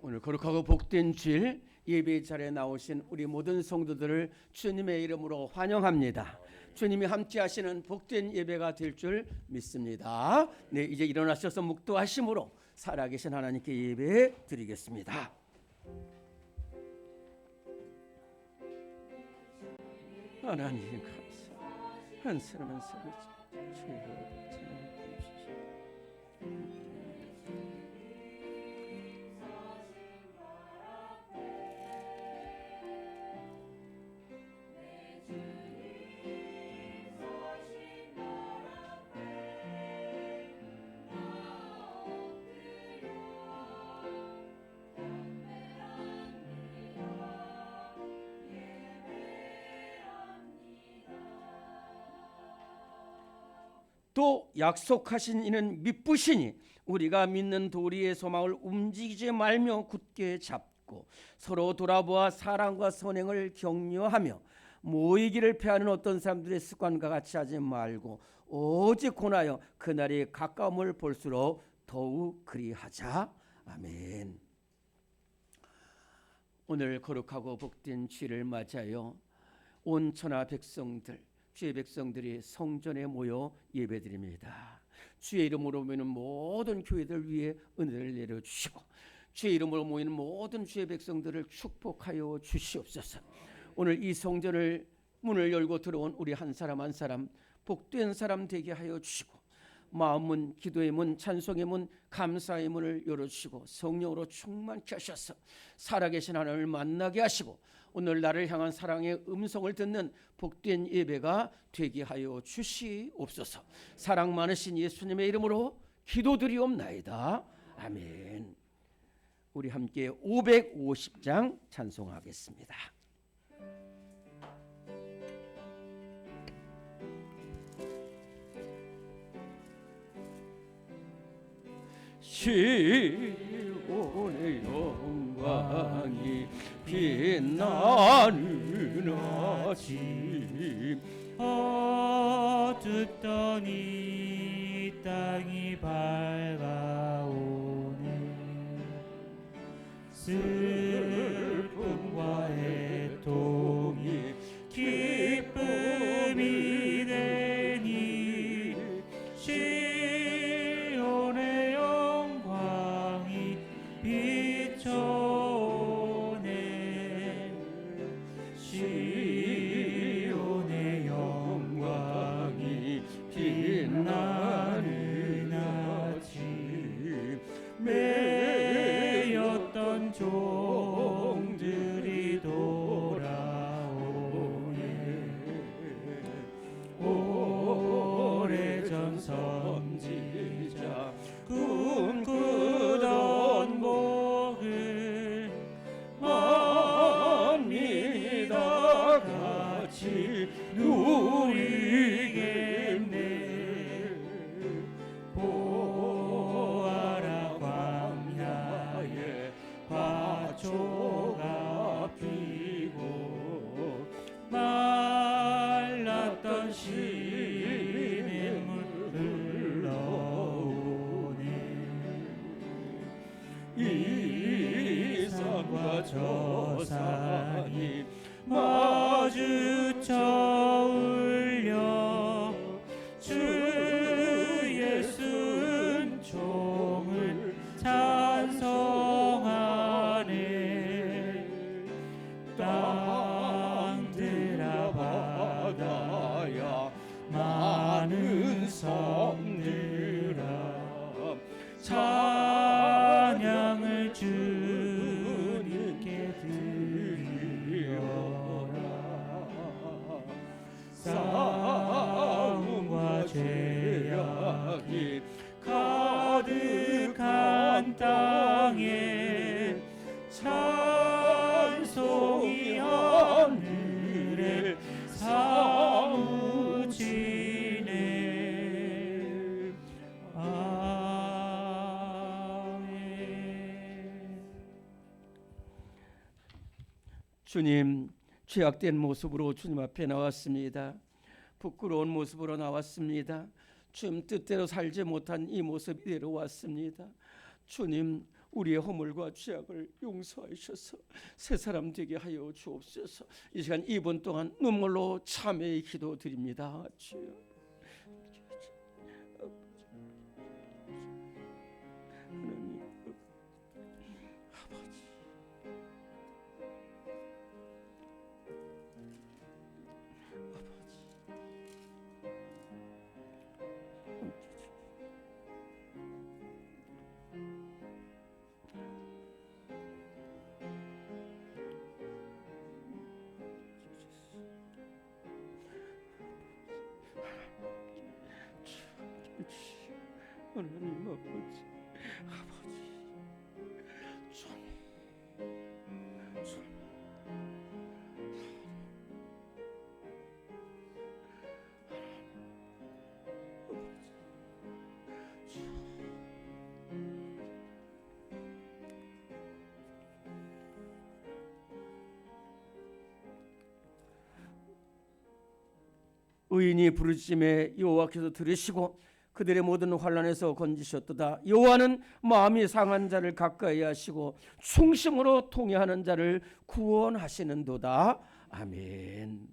오늘 거룩하고 복된 주일 예배 자리에 나오신 우리 모든 성도들을 주님의 이름으로 환영합니다. 주님이 함께 하시는 복된 예배가 될 줄 믿습니다. 네, 이제 일어나셔서 묵도하심으로 살아계신 하나님께 예배 드리겠습니다. 하나님 감사. 한 사람 한 사람 주여. 또 약속하신 이는 미쁘시니 우리가 믿는 도리의 소망을 움직이지 말며 굳게 잡고 서로 돌아보아 사랑과 선행을 격려하며 모이기를 패하는 어떤 사람들의 습관과 같이 하지 말고 오직 권하여 그날이 가까움을 볼수록 더욱 그리하자. 아멘. 오늘 거룩하고 복된 주일을 맞아요. 온 천하 백성들, 주의 백성들이 성전에 모여 예배드립니다. 주의 이름으로 모이는 모든 교회들 위에 은혜를 내려주시고 주의 이름으로 모이는 모든 주의 백성들을 축복하여 주시옵소서. 오늘 이 성전을 문을 열고 들어온 우리 한 사람 한 사람 복된 사람 되게 하여 주시고 마음문, 기도의 문, 찬송의 문, 감사의 문을 열어주시고 성령으로 충만케 하셔서 살아계신 하나님을 만나게 하시고 오늘 나를 향한 사랑의 음성을 듣는 복된 예배가 되게 하여 주시옵소서. 사랑 많으신 예수님의 이름으로 기도드리옵나이다. 아멘. 우리 함께 550장 찬송하겠습니다. 시온의 영광이 빛나는 아침 어둡던 이 땅이 밝아오네. 슬픔과 애통이 기쁨이 되니 시온의 영광이 비춰오네. 시온의 영광이 빛나는 아침 매였던 종들이 돌아오네. 오래전 선지자 꿈꾸던 복을 만민이 다 같이 누리겠네. 보아라 광야에 화초가 피고 말랐던 시냇물 흘러오네. 이 산과 저 산이 마주쳐 울려 주의 순종을 찬송하네. 땅들아 바다야 많은 섬들아 찬양을 주님께 드리어라. 싸움과 죄악이 가득한 땅에 찬송이 하늘을 사무치네. 아멘. 주님, 죄악된 모습으로 주님 앞에 나왔습니다. 부끄러운 모습으로 나왔습니다. 주님 뜻대로 살지 못한 이 모습 이대로 왔습니다. 주님, 우리의 허물과 죄악을 용서하셔서 새 사람 되게 하여 주옵소서. 이 시간 2분 동안 눈물로 참회의 기도 드립니다. 주여, 하나님 아버지, 하나님 아버지, 의인이 부르짖음에 여호와께서 들으시고 그들의 모든 환난에서 건지셨도다. 여호와는 마음이 상한 자를 가까이 하시고 충심으로 통회하는 자를 구원하시는도다. 아멘.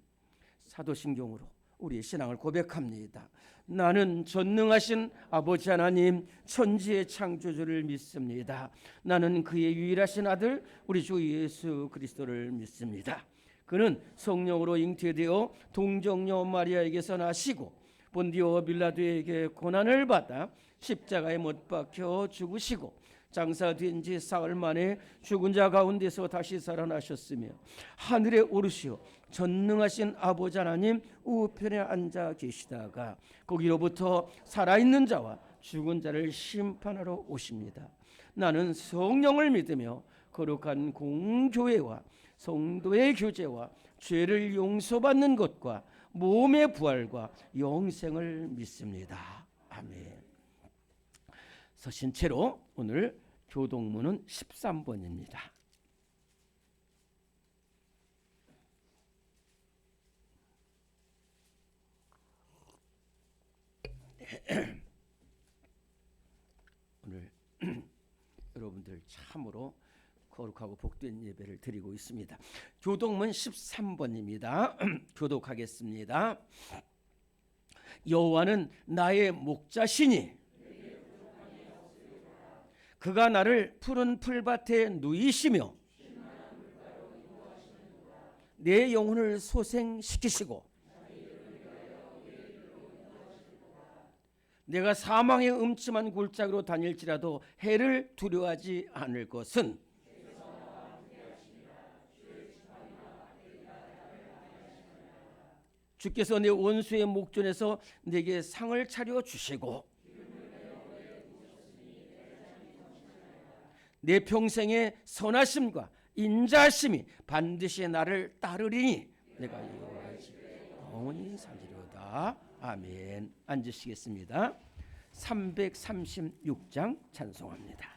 사도신경으로 우리의 신앙을 고백합니다. 나는 전능하신 아버지 하나님 천지의 창조주를 믿습니다. 나는 그의 유일하신 아들 우리 주 예수 그리스도를 믿습니다. 그는 성령으로 잉태되어 동정녀 마리아에게서 나시고 본디오 빌라도에게 고난을 받아 십자가에 못 박혀 죽으시고 장사된 지 사흘 만에 죽은 자 가운데서 다시 살아나셨으며 하늘에 오르시어 전능하신 아버지 하나님 우편에 앉아 계시다가 거기로부터 살아있는 자와 죽은 자를 심판하러 오십니다. 나는 성령을 믿으며 거룩한 공교회와 성도의 교제와 죄를 용서받는 것과 몸의 부활과 영생을 믿습니다. 아멘. 서신 채로 오늘 교동문은 13번입니다. 오늘 여러분들 참으로 거룩하고 복된 예배를 드리고 있습니다. 교동문 13번입니다. 교독하겠습니다. 여호와는 나의 목자시니 그가 나를 푸른 풀밭에 누이시며 내 영혼을 소생시키시고 내가 사망의 음침한 골짜기로 다닐지라도 해를 두려워하지 않을 것은 주께서 내 원수의 목전에서 내게 상을 차려 주시고 내 평생의 선하심과 인자하심이 반드시 나를 따르리니 내가 여호와의 집에 영원히 살리로다. 아멘. 앉으시겠습니다. 336장 찬송합니다.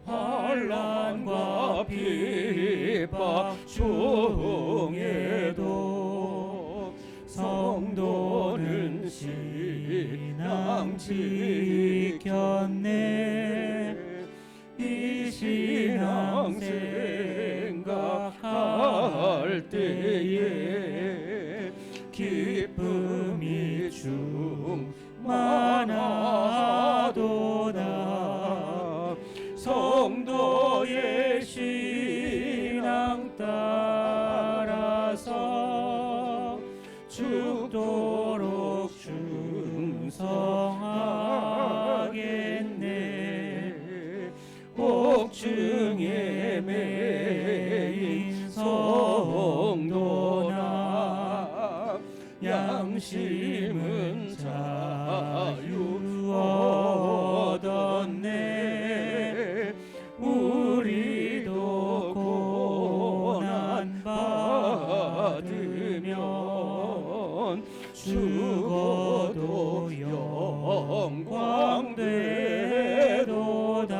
환난과 비박 중에도 성도는 신앙 지켰네. 이 신앙 생각할 때에 기쁨이 충만하도다. 성도의 신앙 따라서 죽도록 충성하겠네. 옥중에 매인 성도나 양심은 자유 얻었네. 우리도 고난 받으면 죽어도 영광 되도다.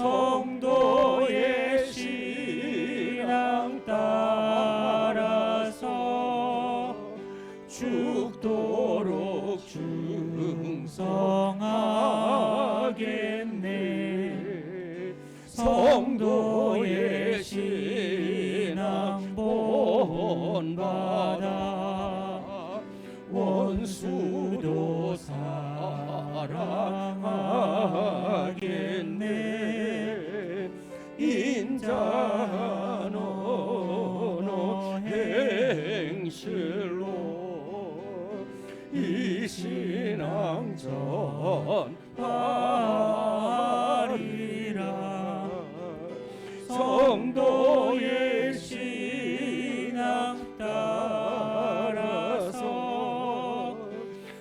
성도의 신앙 따라서 죽도록 충성하겠네. 성도의 신앙 본받아 원수도 사랑하겠네. 인자노 행실로 이 신앙 전하리라. 성도의 신앙 따라서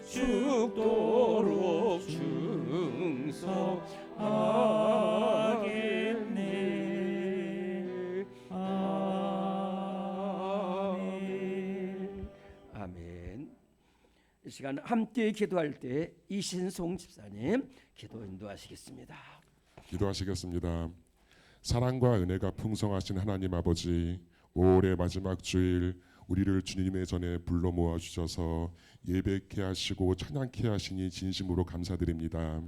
죽도록 충성하겠네. 아멘. 아멘. 이 시간 함께 기도할 때 이신송 집사님 기도 인도하시겠습니다. 기도하시겠습니다. 사랑과 은혜가 풍성하신 하나님 아버지, 5월의 마지막 주일 우리를 주님의 전에 불러 모아 주셔서 예배케 하시고 찬양케 하시니 진심으로 감사드립니다.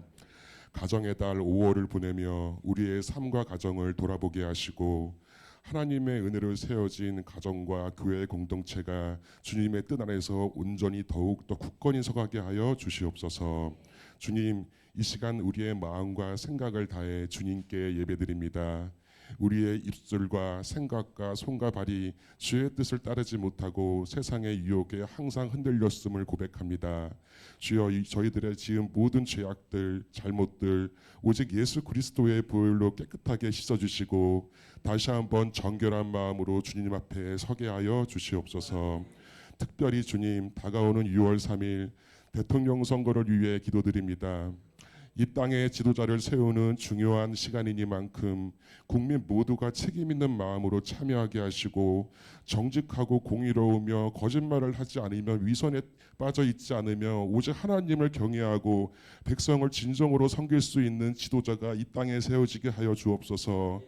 가정의 달 5월을 보내며 우리의 삶과 가정을 돌아보게 하시고 하나님의 은혜로 세워진 가정과 교회 공동체가 주님의 뜻 안에서 온전히 더욱 더 굳건히 서가게 하여 주시옵소서. 주님, 이 시간 우리의 마음과 생각을 다해 주님께 예배드립니다. 우리의 입술과 생각과 손과 발이 주의 뜻을 따르지 못하고 세상의 유혹에 항상 흔들렸음을 고백합니다. 주여, 저희들의 지은 모든 죄악들, 잘못들 오직 예수 그리스도의 보혈로 깨끗하게 씻어주시고 다시 한번 정결한 마음으로 주님 앞에 서게 하여 주시옵소서. 특별히 주님, 다가오는 6월 3일 대통령 선거를 위해 기도드립니다. 이 땅의 지도자를 세우는 중요한 시간이니만큼 국민 모두가 책임 있는 마음으로 참여하게 하시고 정직하고 공의로우며 거짓말을 하지 않으며 위선에 빠져 있지 않으며 오직 하나님을 경외하고 백성을 진정으로 섬길 수 있는 지도자가 이 땅에 세워지게 하여 주옵소서.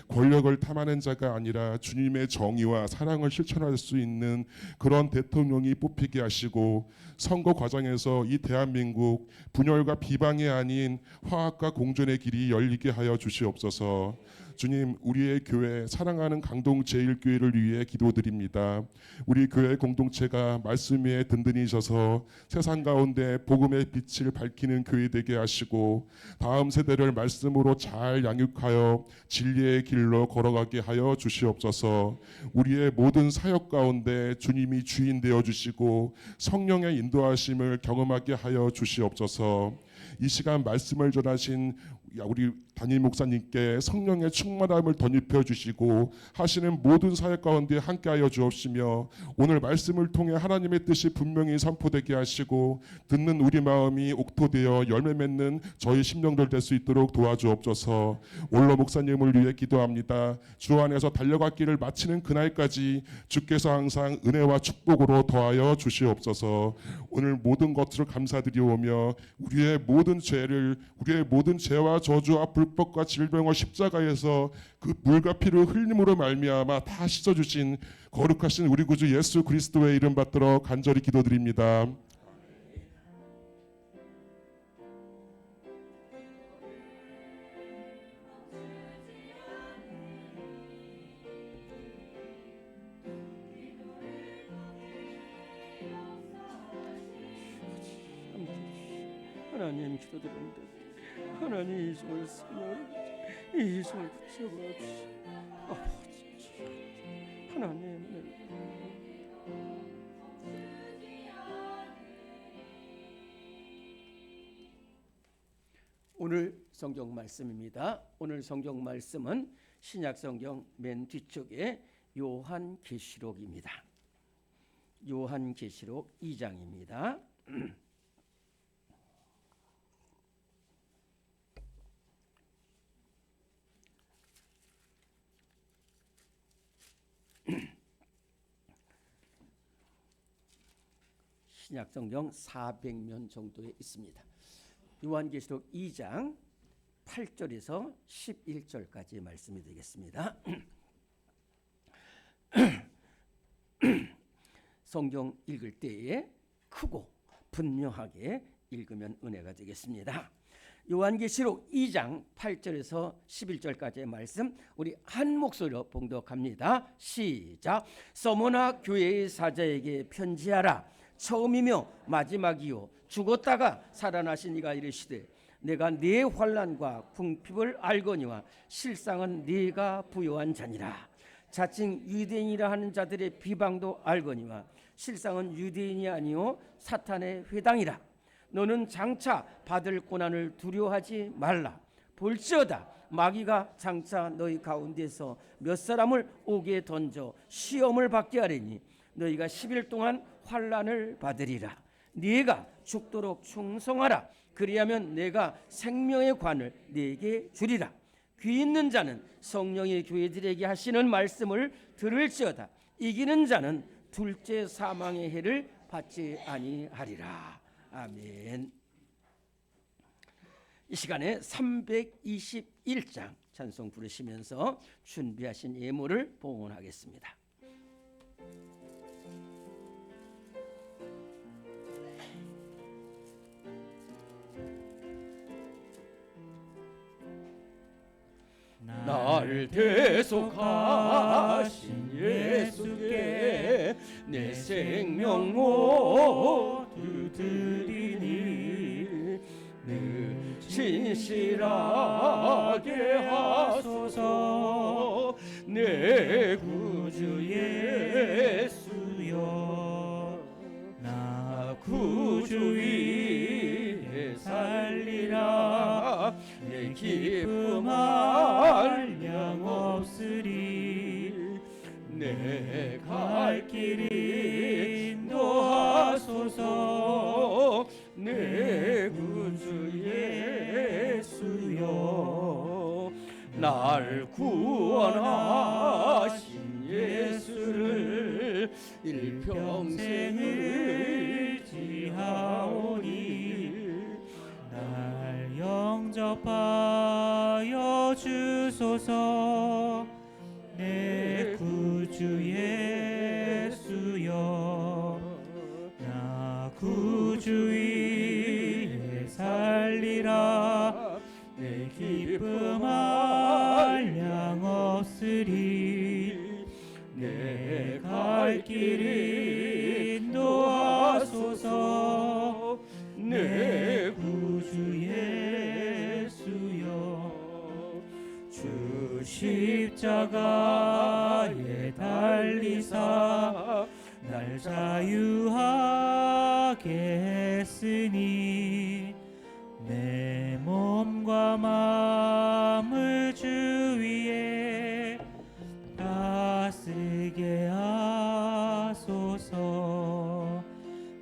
권력을 탐하는 자가 아니라 주님의 정의와 사랑을 실천할 수 있는 그런 대통령이 뽑히게 하시고 선거 과정에서 이 대한민국 분열과 비방이 아닌 화합과 공존의 길이 열리게 하여 주시옵소서. 주님, 우리의 교회 사랑하는 강동 제1교회를 위해 기도드립니다. 우리 교회 공동체가 말씀 위에 든든히 서서 세상 가운데 복음의 빛을 밝히는 교회 되게 하시고 다음 세대를 말씀으로 잘 양육하여 진리의 길로 걸어가게 하여 주시옵소서. 우리의 모든 사역 가운데 주님이 주인 되어 주시고 성령의 인도하심을 경험하게 하여 주시옵소서. 이 시간 말씀을 전하신 우리 담임 목사님께 성령의 충만함을 덧입혀 주시고 하시는 모든 사역 가운데 함께하여 주옵시며 오늘 말씀을 통해 하나님의 뜻이 분명히 선포되게 하시고 듣는 우리 마음이 옥토되어 열매 맺는 저희 심령들 될 수 있도록 도와주옵소서. 올로 목사님을 위해 기도합니다. 주 안에서 달려갈 길을 마치는 그날까지 주께서 항상 은혜와 축복으로 더하여 주시옵소서. 오늘 모든 것을 감사드리오며 우리의 모든 죄와 저주와 불법과 질병과 십자가에서 그 물과 피를 흘림으로 말미암아 다 씻어주신 거룩하신 우리 구주 예수 그리스도의 이름 받들어 간절히 기도드립니다. 하나님 기도드립니다. 하나님 이 손을 이 손을 붙잡아 주시 아버지 하나님 오늘 성경 말씀입니다. 오늘 성경 말씀은 신약 성경 맨 뒤쪽에 요한계시록입니다. 요한계시록 2장입니다. 신약성경 400면 정도에 있습니다. 요한계시록 2장 8절에서 11절까지 말씀이 되겠습니다. 성경 읽을 때에 크고 분명하게 읽으면 은혜가 되겠습니다. 요한계시록 2장 8절에서 11절까지의 말씀 우리 한 목소리로 봉독합니다. 시작. 서머나 교회의 사자에게 편지하라. 처음이며 마지막이요 죽었다가 살아나신 이가 이르시되 내가 네 환난과 궁핍을 알거니와 실상은 네가 부요한 자니라. 자칭 유대인이라 하는 자들의 비방도 알거니와 실상은 유대인이 아니요 사탄의 회당이라. 너는 장차 받을 고난을 두려워하지 말라. 볼지어다 마귀가 장차 너희 가운데서 몇 사람을 옥에 던져 시험을 받게 하리니 너희가 10일 동안 환난을 받으리라. 네가 죽도록 충성하라. 그리하면 내가 생명의 관을 네게 주리라. 귀 있는 자는 성령의 교회들에게 하시는 말씀을 들을지어다. 이기는 자는 둘째 사망의 해를 받지 아니하리라. 아멘. 이 시간에 321장 찬송 부르시면서 준비하신 예물을 봉헌하겠습니다. 날 대속하신 예수께 내 생명 모두 드리니 늘 진실하게 하소서. 내 구주 예수여 나 구주 위에 살리라. 내 기쁨 한량 없으리. 내 갈 길 인도하소서. 내 구주 예수여 날 구원하신 예수를 일평생 의지하오니 날 영접하여 주소서. 내 구주 예수여 나 구주 위에 살리라. 내 기쁨 한량 없으리. 내 갈 길 인도하소서. 내 구주 예수여 주 십자가에 달리사 날 자유하게 했으니 내 몸과 마음을 주 위에 다스게 하소서.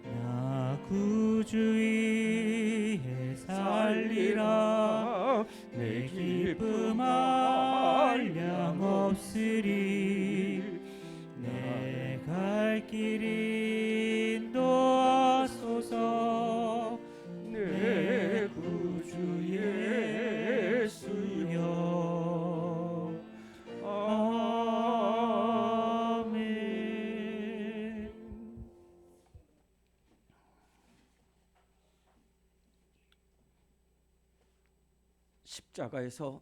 나 구주 위에 살리라. 내 기쁨 한량 없으리. 내 갈 길 인도하소서. 내 구주 예수여 아멘. 십자가에서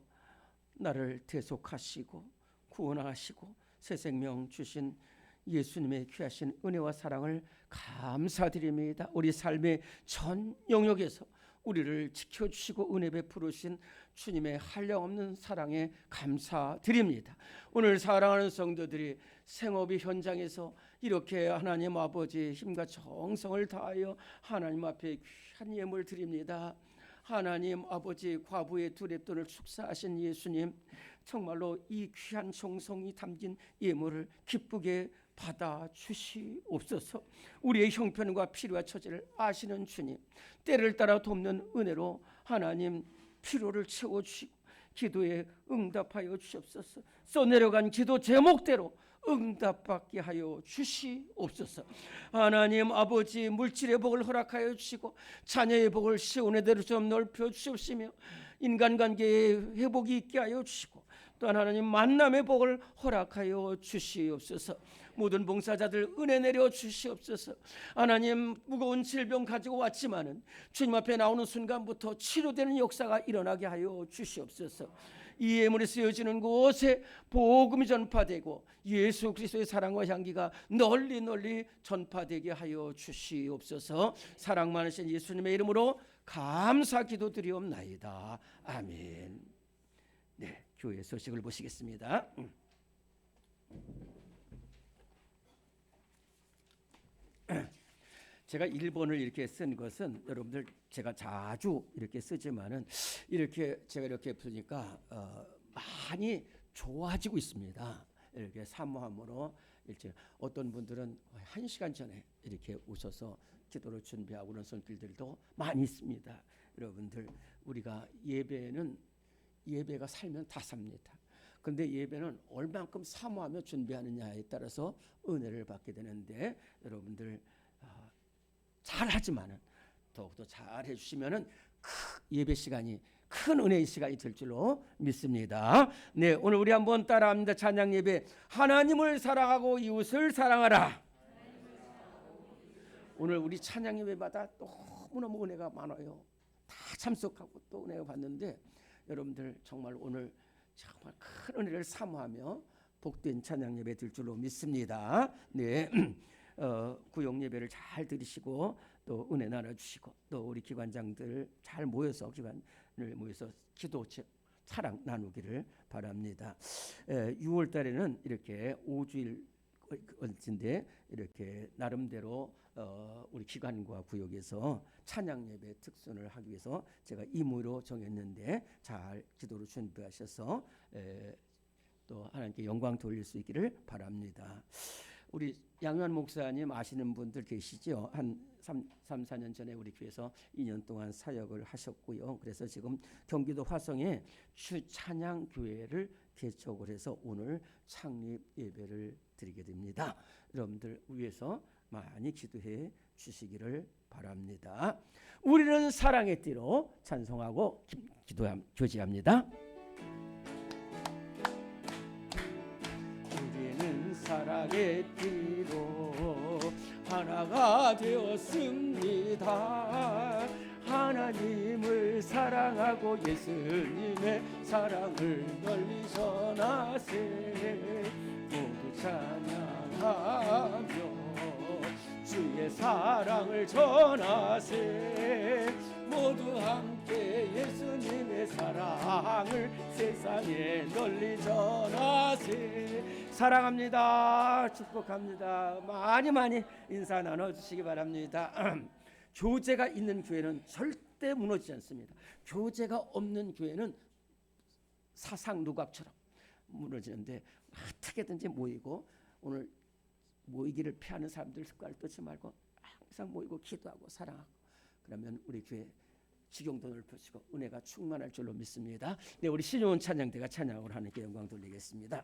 나를 대속하시고 구원하시고 새 생명 주신 예수님의 귀하신 은혜와 사랑을 감사드립니다. 우리 삶의 전 영역에서 우리를 지켜주시고 은혜 베푸르신 주님의 한량없는 사랑에 감사드립니다. 오늘 사랑하는 성도들이 생업의 현장에서 이렇게 하나님 아버지의 힘과 정성을 다하여 하나님 앞에 귀한 예물 드립니다. 하나님 아버지 과부의 두 랩돈을 축사하신 예수님, 정말로 이 귀한 정성이 담긴 예물을 기쁘게 받아 주시옵소서. 우리의 형편과 필요와 처지를 아시는 주님, 때를 따라 돕는 은혜로 하나님 필요를 채워주시고 기도에 응답하여 주시옵소서. 써내려간 기도 제목대로 응답받게 하여 주시옵소서. 하나님 아버지 물질의 복을 허락하여 주시고 자녀의 복을 시온의 대로 좀 넓혀 주시옵시며 인간관계의 회복이 있게 하여 주시고 또한 하나님 만남의 복을 허락하여 주시옵소서. 모든 봉사자들 은혜 내려 주시옵소서. 하나님 무거운 질병 가지고 왔지만은 주님 앞에 나오는 순간부터 치료되는 역사가 일어나게 하여 주시옵소서. 이 예물이 쓰여지는 곳에 복음이 전파되고 예수 그리스도의 사랑과 향기가 널리 널리 전파되게 하여 주시옵소서. 사랑 많으신 예수님의 이름으로 감사 기도드리옵나이다. 아멘. 네, 교회 소식을 보시겠습니다. 제가 1번을 이렇게 쓴 것은 여러분들 제가 자주 이렇게 쓰지만은 이렇게 제가 이렇게 보니까 많이 좋아지고 있습니다. 이렇게 사모함으로 이제 어떤 분들은 1시간 전에 이렇게 오셔서 기도를 준비하고 그런 손길들도 많이 있습니다. 여러분들 우리가 예배가 살면 다 삽니다. 근데 예배는 얼만큼 사모하며 준비하느냐에 따라서 은혜를 받게 되는데 여러분들 잘하지만은 더욱더 잘 해주시면은 예배 시간이 큰 은혜의 시간이 될 줄로 믿습니다. 네, 오늘 우리 한번 따라합니다. 찬양 예배. 하나님을 사랑하고 이웃을 사랑하라. 오늘 우리 찬양 예배마다 너무너무 은혜가 많아요. 다 참석하고 또 은혜가 받는데 여러분들 정말 오늘 정말 큰 은혜를 사모하며 복된 찬양 예배 될 줄로 믿습니다. 네. 구역 예배를 잘 들으시고 또 은혜 나눠주시고 또 우리 기관장들 잘 모여서 기관을 모여서 기도 사랑 나누기를 바랍니다. 6월 달에는 이렇게 5주일 인데 이렇게 나름대로 우리 기관과 구역에서 찬양 예배 특선을 하기 위해서 제가 임무로 정했는데 잘 기도를 준비하셔서 또 하나님께 영광 돌릴 수 있기를 바랍니다. 우리 양현 목사님 아시는 분들 계시죠? 한 3-4년 전에 우리 교회에서 2년 동안 사역을 하셨고요. 그래서 지금 경기도 화성에 주찬양 교회를 개척을 해서 오늘 창립 예배를 드리게 됩니다. 여러분들 위해서 많이 기도해 주시기를 바랍니다. 우리는 사랑의 띠로 찬송하고 교제합니다. 사랑의 띠로 하나가 되었습니다. 하나님을 사랑하고 예수님의 사랑을 널리 전하세. 모두 찬양하며 주의 사랑을 전하세. 모두 함께 예수님의 사랑을 세상에 널리 전하세. 사랑합니다. 축복합니다. 많이 인사 나눠주시기 바랍니다. 교제가 있는 교회는 절대 무너지지 않습니다. 교제가 없는 교회는 사상 누각처럼 무너지는데 어떻게든지 모이고 오늘 모이기를 피하는 사람들 습관을 뜯지 말고 항상 모이고 기도하고 사랑하고 그러면 우리 교회 지경도 넓혀지고 은혜가 충만할 줄로 믿습니다. 네, 우리 신용원 찬양대가 찬양으로 하나님께 영광 돌리겠습니다.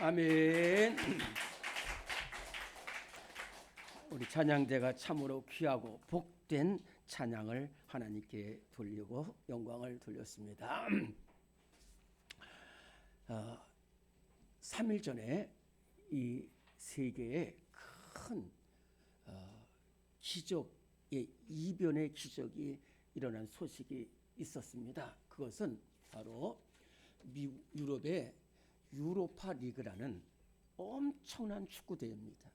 아멘. 우리 찬양대가 참으로 귀하고 복된 찬양을 하나님께 돌리고 영광을 돌렸습니다. 3일 전에 이 세계에 큰 기적의 이변의 기적이 일어난 소식이 있었습니다. 그것은 바로 유럽의 유로파 리그라는 엄청난 축구 대회입니다.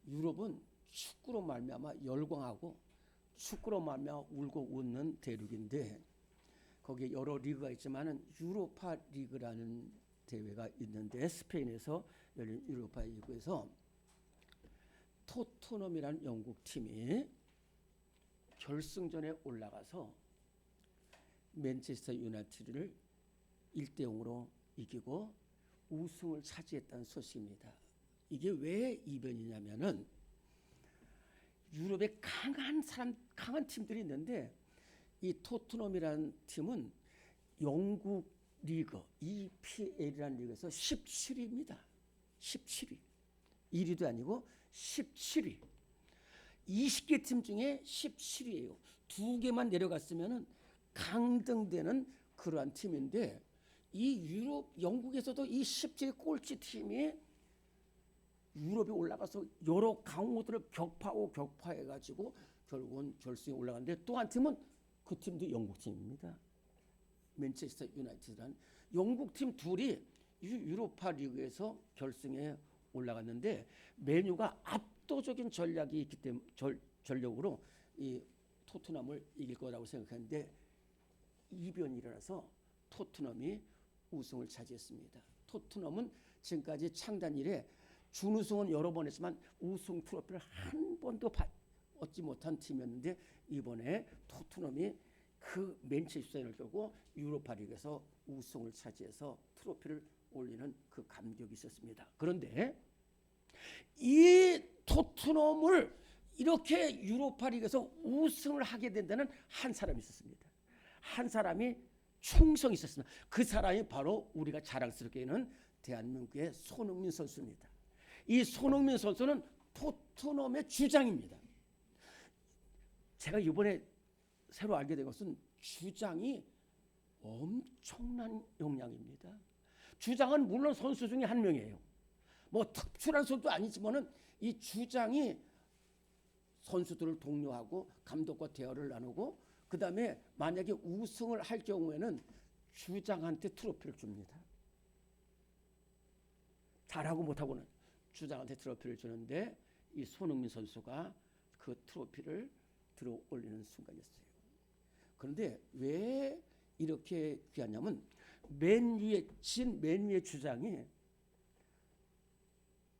유럽은 축구로 말미암아 열광하고 축구로 말미암아 울고 웃는 대륙인데 거기에 여러 리그가 있지만은 유로파 리그라는 대회가 있는데 스페인에서 열린 유로파 리그에서 토트넘이라는 영국 팀이 결승전에 올라가서 맨체스터 유나이티드를 1대0으로 이기고 우승을 차지했다는 소식입니다. 이게 왜 이변이냐면은 유럽에 강한 팀들이 있는데 이 토트넘이라는 팀은 영국 리그 EPL이라는 리그에서 17위입니다. 17위. 1위도 아니고 17위. 20개 팀 중에 17위예요. 2개만 내려갔으면은 강등되는 그러한 팀인데 이 유럽 영국에서도 이 17위 꼴찌 팀이 유럽에 올라가서 여러 강호들을 격파해가지고 결국은 결승에 올라갔는데 또 한 팀은 그 팀도 영국 팀입니다. 맨체스터 유나이티드라는 영국 팀 둘이 유로파 리그에서 결승에 올라갔는데 메뉴가 압도적인 전략이 있기 때문에 전력으로 이 토트넘을 이길 거라고 생각했는데 이변이 일어나서 토트넘이 우승을 차지했습니다. 토트넘은 지금까지 창단 이래 준우승은 여러 번 했지만 우승 트로피를 한 번도 얻지 못한 팀이었는데 이번에 토트넘이 그 맨체스터를 껴고 유로파 리그에서 우승을 차지해서 트로피를 올리는 그 감격이 있었습니다. 그런데 이 토트넘을 이렇게 유로파 리그에서 우승을 하게 된다는 한 사람이 있었습니다. 한 사람이 충성이 있었습니다. 그 사람이 바로 우리가 자랑스럽게는 대한민국의 손흥민 선수입니다. 이 손흥민 선수는 토트넘의 주장입니다. 제가 이번에 새로 알게 된 것은 주장이 엄청난 역량입니다. 주장은 물론 선수 중에 한 명이에요. 뭐 특출한 선수도 아니지만은 이 주장이 선수들을 독려하고 감독과 대화를 나누고 그 다음에 만약에 우승을 할 경우에는 주장한테 트로피를 줍니다. 잘하고 못하고는 주장한테 트로피를 주는데 이 손흥민 선수가 그 트로피를 들어 올리는 순간이었어요. 그런데 왜 이렇게 귀하냐면 맨유의 주장이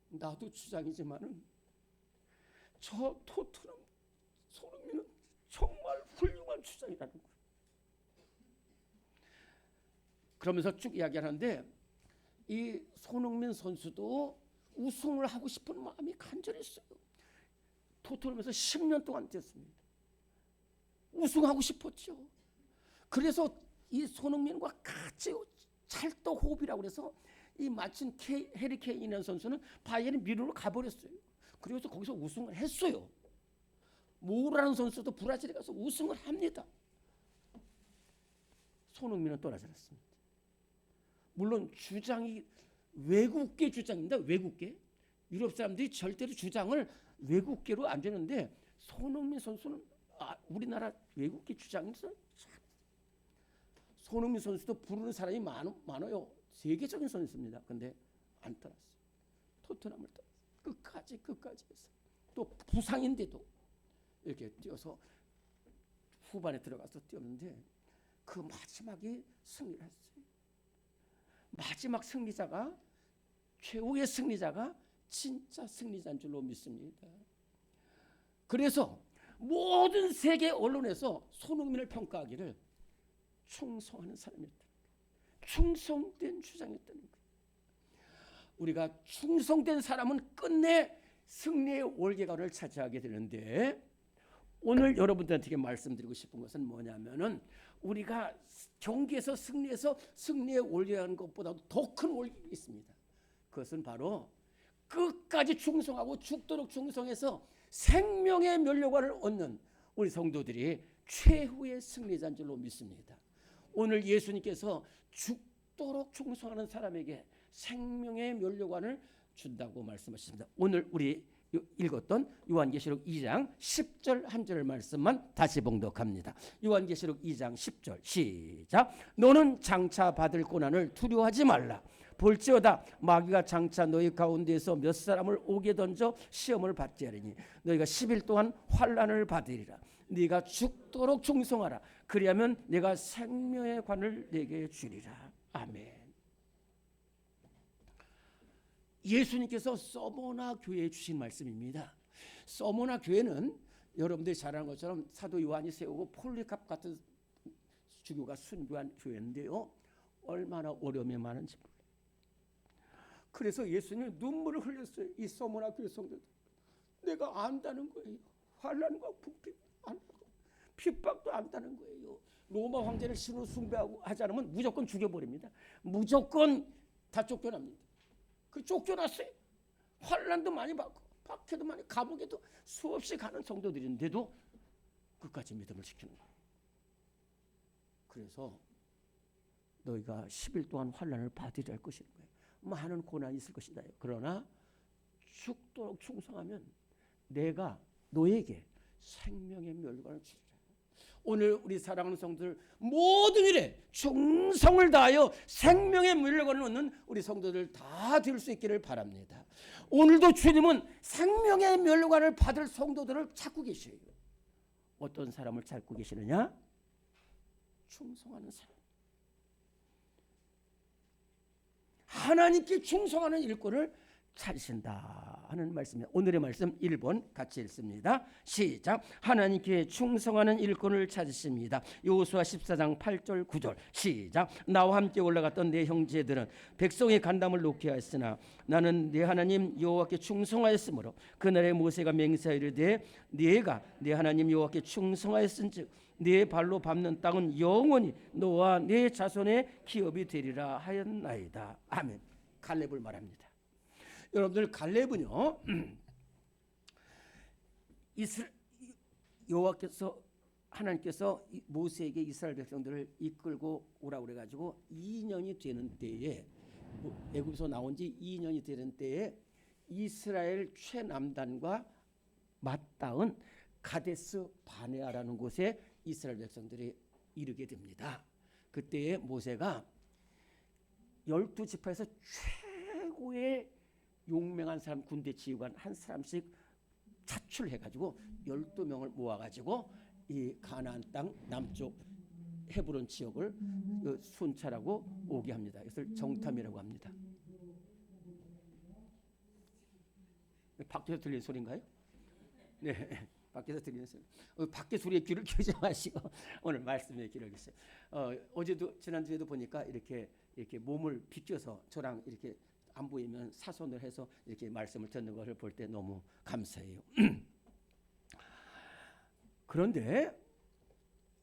나도 주장이지만은 저 토트넘 손흥민은 정말 훌륭한 주장이라는 거예요. 그러면서 쭉 이야기하는데 이 손흥민 선수도 우승을 하고 싶은 마음이 간절했어요. 토트넘에서 10년 동안 뛰었습니다. 우승하고 싶었죠. 그래서 이 손흥민과 같이 찰떡호흡이라고 그래서 이 마침 해리 케인이라는 선수는 바이에른 뮌헨으로 가버렸어요. 그래서 거기서 우승을 했어요. 모우라는 선수도 브라질에 가서 우승을 합니다. 손흥민은 떠나지 않았습니다. 물론 주장이 외국계 주장입니다. 외국계. 유럽 사람들이 절대로 주장을 외국계로 안 되는데 손흥민 선수는 우리나라 외국계 주장에서 손흥민 선수도 부르는 사람이 많아요. 세계적인 선수입니다. 근데 안 떠났어요. 토트넘을 떠났어요. 끝까지 해서 또 부상인데도 이렇게 뛰어서 후반에 들어가서 뛰었는데 그 마지막에 승리를 했어요. 마지막 승리자가 최후의 승리자가 진짜 승리자인 줄로 믿습니다. 그래서 모든 세계 언론에서 손흥민을 평가하기를 충성하는 사람이었다. 충성된 주장이었다는 거예요. 우리가 충성된 사람은 끝내 승리의 올개관을 차지하게 되는데 오늘 여러분들한테 말씀드리고 싶은 것은 뭐냐면은 우리가 경기에서 승리해서 승리에 올려야 하는 것보다도 더 큰 올림이 있습니다. 그것은 바로 끝까지 충성하고 죽도록 충성해서 생명의 면류관을 얻는 우리 성도들이 최후의 승리자인 줄로 믿습니다. 오늘 예수님께서 죽도록 충성하는 사람에게 생명의 면류관을 준다고 말씀하셨습니다. 오늘 우리 읽었던 요한계시록 2장 10절 한 절 말씀만 다시 봉독합니다. 요한계시록 2장 10절 시작. 너는 장차 받을 고난을 두려워하지 말라. 볼지어다 마귀가 장차 너희 가운데에서 몇 사람을 옥에 던져 시험을 받게 하리니 너희가 10일 동안 환난을 받으리라. 네가 죽도록 충성하라. 그리하면 내가 생명의 관을 네게 주리라. 아멘. 예수님께서 서머나 교회에 주신 말씀입니다. 서머나 교회는 여러분들이 잘 아는 것처럼 사도 요한이 세우고 폴리캅 같은 주교가 순교한 교회인데요. 얼마나 어려움이 많은지 몰라요. 그래서 예수님이 눈물을 흘렸어요. 이 서머나 교회 성도들. 내가 안다는 거예요. 환난과 부패 안다고. 핍박도 안다는 거예요. 로마 황제를 신으로 숭배하고 하지 않으면 무조건 죽여버립니다. 무조건 다 쫓겨납니다. 그 쫓겨났어요. 환난도 많이 받고 박해도 많이 감옥에도 수없이 가는 성도들인데도 끝까지 믿음을 지키는 거예요. 그래서 너희가 10일 동안 환난을 받으리라 할 것이는 거예요. 많은 고난이 있을 것이다. 그러나 죽도록 충성하면 내가 너에게 생명의 멸관을 주리라. 오늘 우리 사랑하는 성도들 모든 일에 충성을 다하여 생명의 멸관을 얻는 우리 성도들 다 될 수 있기를 바랍니다. 오늘도 주님은 생명의 멸관을 받을 성도들을 찾고 계셔요. 어떤 사람을 찾고 계시느냐? 충성하는 사람. 하나님께 충성하는 일꾼을 찾으신다 하는 말씀입니다. 오늘의 말씀 1번 같이 읽습니다. 시작. 하나님께 충성하는 일꾼을 찾으십니다. 여호수아 14장 8절 9절 시작. 나와 함께 올라갔던 내 형제들은 백성의 간담을 놓게 하였으나 나는 내 하나님 여호와께 충성하였으므로 그날에 모세가 맹세하이르되 네가 내 하나님 여호와께 충성하였은즉 네 발로 밟는 땅은 영원히 너와 네 자손의 기업이 되리라 하였나이다. 아멘. 갈렙을 말합니다. 여러분들 갈렙은요 여호와께서 하나님께서 모세에게 이스라엘 백성들을 이끌고 오라고 그래가지고 2년이 되는 때에 애굽에서 나온 지 2년이 되는 때에 이스라엘 최남단과 맞닿은 가데스 바네아라는 곳에 이스라엘 백성들이 이르게 됩니다. 그때에 모세가 12지파에서 최고의 용맹한 사람 군대 지휘관 한 사람씩 차출해가지고 12명을 모아가지고 이 가나안 땅 남쪽 헤브론 지역을 순찰하고 오게 합니다. 이것을 정탐이라고 합니다. 밖에서 들리는 소리인가요? 네, 밖에서 들리는 소리. 밖에 소리에 귀를 켜지 마시고 오늘 말씀에 귀를 켜세요. 어제도 지난주에도 보니까 이렇게 몸을 비껴서 저랑 이렇게 안 보이면 사선을 해서 이렇게 말씀을 듣는 것을 볼 때 너무 감사해요. 그런데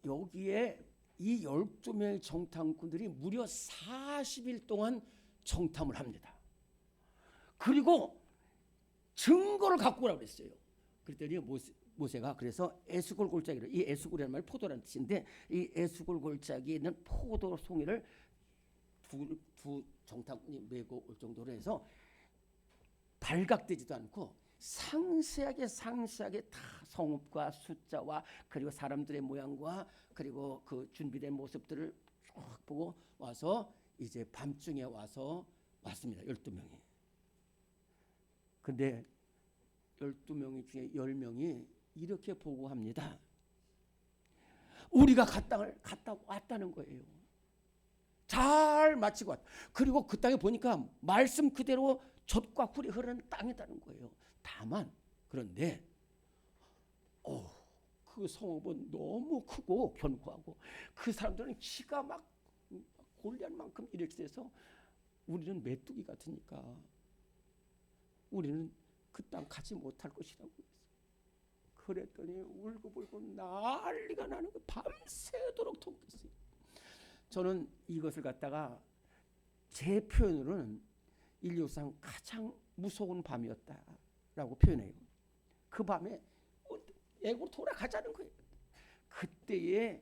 여기에 이 12명의 정탐꾼들이 무려 40일 동안 정탐을 합니다. 그리고 증거를 갖고 오라고 그랬어요. 그랬더니 모세가 그래서 에스골 골짜기를, 이 에스골이라는 말이 포도라는 뜻인데 이 에스골 골짜기에 있는 포도 송이를 두 정탐꾼이 메고 올 정도로 해서 발각되지도 않고 상세하게 다 성읍과 숫자와 그리고 사람들의 모양과 그리고 그 준비된 모습들을 쭉 보고 와서 이제 밤중에 와서 왔습니다. 12명이. 근데 12명 중에 10명이 이렇게 보고합니다. 우리가 갔다 왔다는 거예요. 잘 마치고 왔다. 그리고 그 땅에 보니까 말씀 그대로 젖과 꿀이 흐르는 땅이라는 거예요. 다만 그런데 그 성읍은 너무 크고 견고하고 그 사람들은 키가 막 골리앗만큼 이렇게 돼서 우리는 메뚜기 같으니까 우리는 그 땅 가지 못할 것이라고 했어요. 그랬더니 울고불고 난리가 나는 거 밤새도록 통했어요. 저는 이것을 갖다가 제 표현으로는 인류상 가장 무서운 밤이었다라고 표현해요. 그 밤에 애국으로 돌아가자는 거예요. 그때에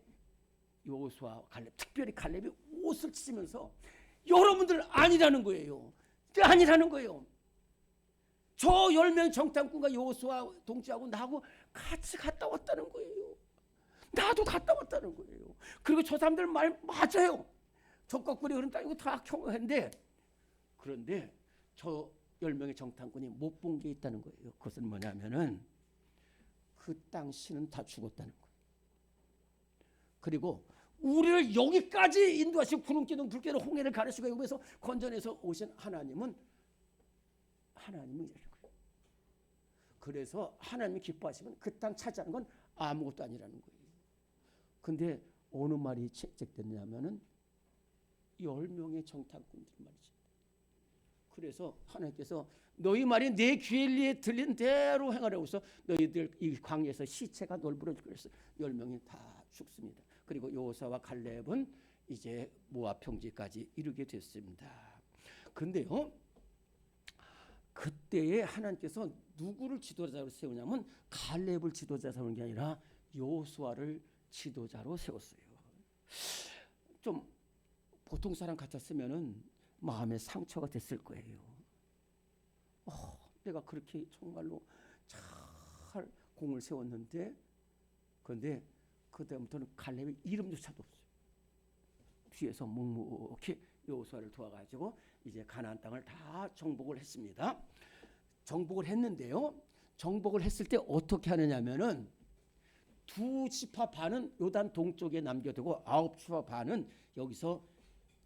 여호수아와 갈렙, 특별히 갈렙이 옷을 찢으면서 여러분들 아니라는 거예요. 아니라는 거예요. 저 10명 정탐꾼과 여호수아 동지하고 나하고 같이 갔다 왔다는 거예요. 나도 갔다 왔다는 거예요. 그리고 저 사람들 말 맞아요. 적각불이 흐른 땅이고 다 경험했는데, 그런데 저 10명의 정탐꾼이 못 본 게 있다는 거예요. 그것은 뭐냐면은 그 땅 신은 다 죽었다는 거예요. 그리고 우리를 여기까지 인도하시고 구름 기둥 불 기둥 홍해를 가르시고 여기서 건져내서 오신 하나님은 이라는 거예요. 그래서 하나님이 기뻐하시면 그 땅 차지하는 건 아무것도 아니라는 거예요. 근데 어느 말이 채택됐냐면은 10명의 정탐꾼들 말이죠. 그래서 하나님께서 너희 말이 내 귀에 들린 대로 행하라고 해서 너희들 이 광야에서 시체가 널브러질 그래서 10명이 다 죽습니다. 그리고 여호수아와 갈렙은 이제 모압 평지까지 이르게 됐습니다. 그런데요, 그때에 하나님께서 누구를 지도자로 세우냐면 갈렙을 지도자로 세우는 게 아니라 여호수아를 지도자로 세웠어요. 좀 보통 사람 같았으면은 마음에 상처가 됐을 거예요. 내가 그렇게 정말로 잘 공을 세웠는데, 그런데 그다음부터는 갈렙의 이름조차도 없어요. 뒤에서 묵묵히 여호수아를 도와가지고 이제 가나안 땅을 다 정복을 했습니다. 정복을 했는데요. 정복을 했을 때 어떻게 하느냐면은 2지파 반은 요단 동쪽에 남겨두고 9지파 반은 여기서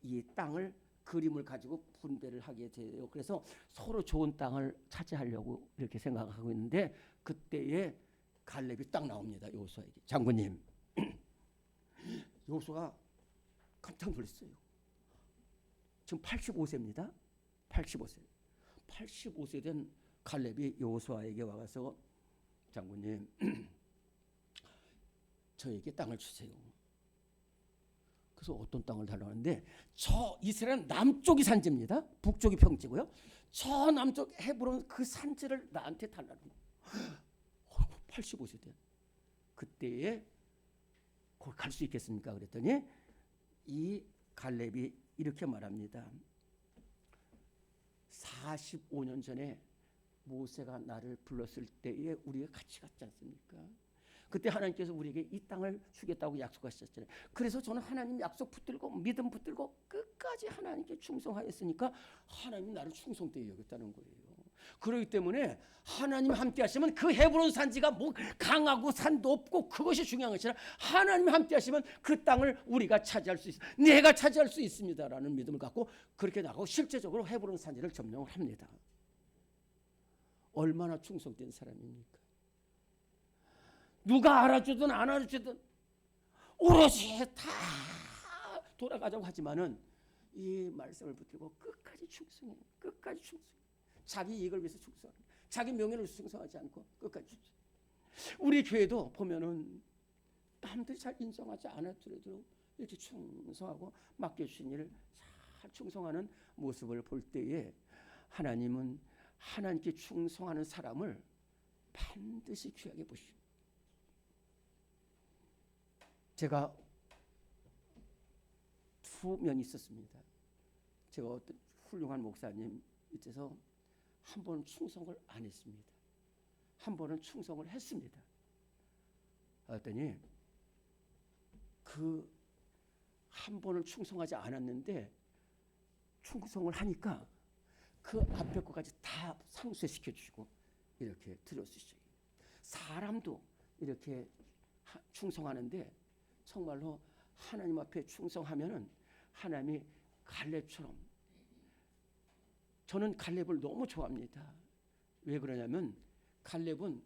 이 땅을 그림을 가지고 분배를 하게 돼요. 그래서 서로 좋은 땅을 차지하려고 이렇게 생각하고 있는데, 그때에 갈렙이 딱 나옵니다. 여호수아에게. 장군님, 여호수아가 깜짝 놀랐어요. 지금 85세입니다. 85세 된 갈렙이 여호수아에게 와서 장군님, 저에게 땅을 주세요. 그래서 어떤 땅을 달라고 하는데, 저 이스라엘은 남쪽이 산지입니다. 북쪽이 평지고요. 저 남쪽 헤브론 그 산지를 나한테 달라는 거예요. 85세 된 그때에 거기 갈 수 있겠습니까? 그랬더니 이 갈렙이 이렇게 말합니다. 45년 전에 모세가 나를 불렀을 때에 우리가 같이 갔지 않습니까? 그때 하나님께서 우리에게 이 땅을 주겠다고 약속하셨잖아요. 그래서 저는 하나님 약속 붙들고 믿음 붙들고 끝까지 하나님께 충성하였으니까 하나님이 나를 충성되게 여겼다는 거예요. 그렇기 때문에 하나님 함께 하시면 그 헤브론 산지가 뭐 강하고 산도 없고 그것이 중요한 것이 아니라 하나님 함께 하시면 그 땅을 우리가 차지할 수 있습니다. 내가 차지할 수 있습니다라는 믿음을 갖고 그렇게 나가고 실제적으로 헤브론 산지를 점령을 합니다. 얼마나 충성된 사람입니까? 누가 알아주든 안 알아주든 오롯이 다 돌아가자고 하지만은 이 말씀을 붙들고 끝까지 충성해요. 끝까지 충성. 자기 이익을 위해서 충성하는, 자기 명예를 위해서 충성하지 않고 끝까지 충성. 우리 교회도 보면은 남들이 잘 인정하지 않았더라도 이렇게 충성하고 맡겨주신 일을 잘 충성하는 모습을 볼 때에 하나님은 하나님께 충성하는 사람을 반드시 귀하게 보십니다. 제가 2면 있었습니다. 제가 어떤 훌륭한 목사님 밑에서 한 번은 충성을 안 했습니다. 한 번은 충성을 했습니다. 그랬더니 그 한 번을 충성하지 않았는데 충성을 하니까 그 앞에 것까지 다 상쇄시켜 주시고 이렇게 들어주시죠. 사람도 이렇게 충성하는데 정말로 하나님 앞에 충성하면은 하나님이 갈렙처럼, 저는 갈렙을 너무 좋아합니다. 왜 그러냐면 갈렙은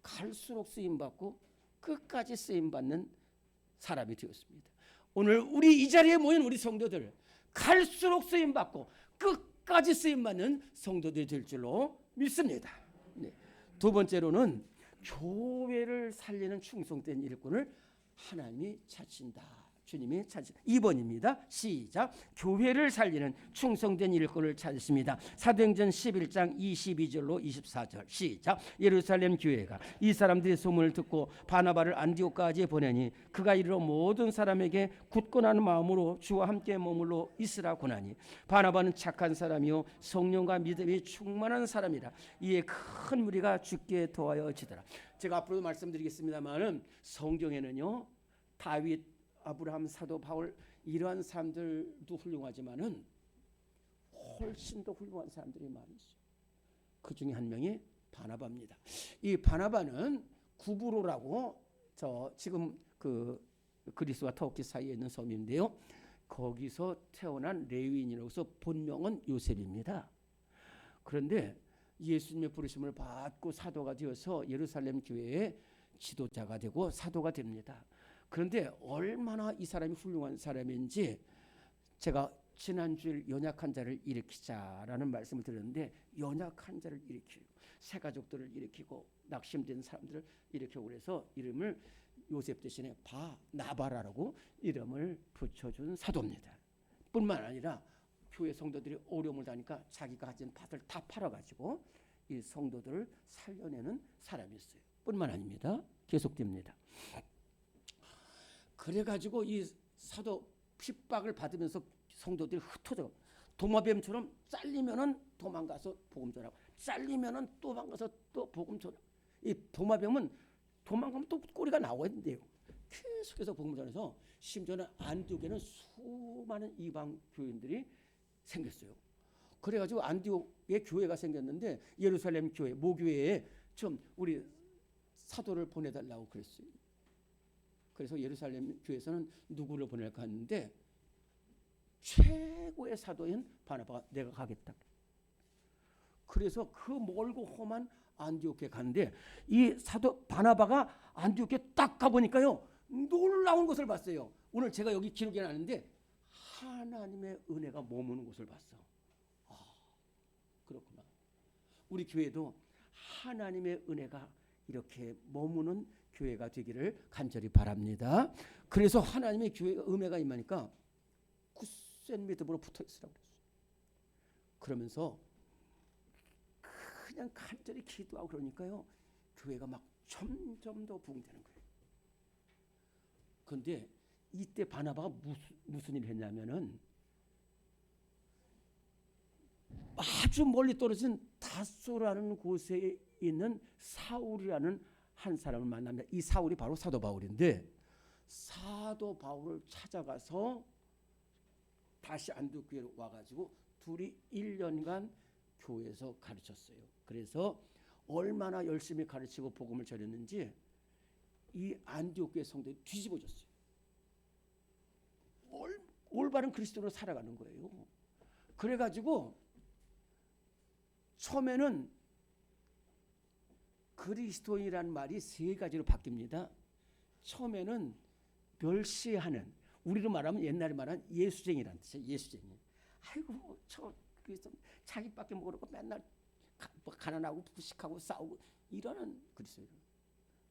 갈수록 쓰임받고 끝까지 쓰임받는 사람이 되었습니다. 오늘 우리 이 자리에 모인 우리 성도들 갈수록 쓰임받고 끝까지 쓰임받는 성도들이 될 줄로 믿습니다. 네. 두 번째로는 교회를 살리는 충성된 일꾼을 하나님이 찾으신다. 주님이 찾으시다. 2번입니다. 시작. 교회를 살리는 충성된 일꾼을 찾으십니다. 사도행전 11장 22절로 24절 시작. 예루살렘 교회가 이 사람들의 소문을 듣고 바나바를 안디옥까지 보내니 그가 이르러 모든 사람에게 굳건한 마음으로 주와 함께 머물러 있으라 고나니 바나바는 착한 사람이요 성령과 믿음이 충만한 사람이라. 이에 큰 무리가 주께 도하여지더라. 제가 앞으로도 말씀드리겠습니다만은 성경에는요 다윗, 아브라함, 사도 바울 이러한 사람들도 훌륭하지만은 훨씬 더 훌륭한 사람들이 많이 있어요. 그 중에 한 명이 바나바입니다. 이 바나바는 구브로라고 지금 그 그리스와 터키 사이에 있는 섬인데요. 거기서 태어난 레위인으로서 본명은 요셉입니다. 그런데 예수님의 부르심을 받고 사도가 되어서 예루살렘 교회의 지도자가 되고 사도가 됩니다. 그런데 얼마나 이 사람이 훌륭한 사람인지 제가 지난주에 연약한 자를 일으키자라는 말씀을 드렸는데 연약한 자를 일으키고 새 가족들을 일으키고 낙심된 사람들을 일으키고 그래서 이름을 요셉 대신에 바나바라고 이름을 붙여준 사도입니다. 뿐만 아니라 교회 성도들이 어려움을 당하니까 자기가 가진 밭을 다 팔아가지고 이 성도들을 살려내는 사람이었어요. 뿐만 아닙니다. 계속됩니다. 그래가지고 이 사도 핍박을 받으면서 성도들이 흩어져 도마뱀처럼 잘리면은 도망가서 복음 전하고 잘리면은 또 도망가서 또 복음 전하고 이 도마뱀은 도망가면 또 꼬리가 나와야 된대요. 계속해서 복음 전해서 심지어는 안디옥에는 수많은 이방 교인들이 생겼어요. 그래가지고 안디옥에 교회가 생겼는데 예루살렘 교회 모교회에 좀 우리 사도를 보내달라고 그랬어요. 그래서 예루살렘 교회에서는 누구를 보낼까 했는데 최고의 사도인 바나바가 내가 가겠다. 그래서 그 멀고 험한 안디옥에 갔는데 이 사도 바나바가 안디옥에 딱 가보니까요 놀라운 것을 봤어요. 오늘 제가 여기 기록이 나는데 하나님의 은혜가 머무는 곳을 봤어. 그렇구나. 우리 교회도 하나님의 은혜가 이렇게 머무는 교회가 되기를 간절히 바랍니다. 그래서 하나님의 교회가 은혜가 임하니까 굳센 믿음으로 붙어 있으라고 그랬어요. 그러면서 그냥 간절히 기도하고 그러니까요 교회가 막 점점 더 부흥되는 거예요. 그런데 이때 바나바가 무슨 일을 했냐면은 아주 멀리 떨어진 다소라는 곳에 있는 사울이라는 한 사람을 만납니다. 이 사울이 바로 사도 바울인데 사도 바울을 찾아가서 다시 안디옥 교회로 와가지고 둘이 1년간 교회에서 가르쳤어요. 그래서 얼마나 열심히 가르치고 복음을 전했는지 이 안디옥 교회 성도들이 뒤집어졌어요. 올바른 그리스도로 살아가는 거예요. 그래가지고 처음에는 그리스도인이라는 말이 세 가지로 바뀝니다. 처음에는 멸시하는, 우리로 말하면 옛날에 말한 예수쟁이라는 뜻이에요. 예수쟁이. 아이고 저 그래서 자기밖에 모르고 맨날 가난하고 부식하고 싸우고 이러는 그리스도인.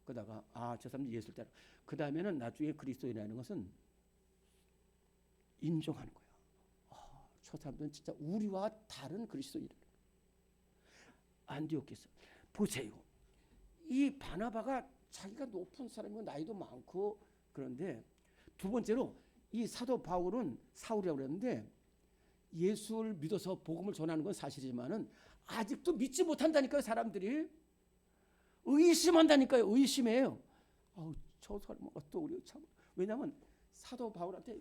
그러다가 저 사람 예수를 따라. 그 다음에는 나중에 그리스도인이라는 것은 인정하는 거야. 저 사람들은 진짜 우리와 다른 그리스도인이라. 안디옥에서 보세요. 이 바나바가 자기가 높은 사람이고 나이도 많고 그런데 두 번째로 이 사도 바울은 사울이라고 그랬는데 예수를 믿어서 복음을 전하는 건 사실이지만은 아직도 믿지 못한다니까요. 사람들이 의심한다니까요. 의심해요. 저 사람은 또 우리 참 왜냐하면 사도 바울한테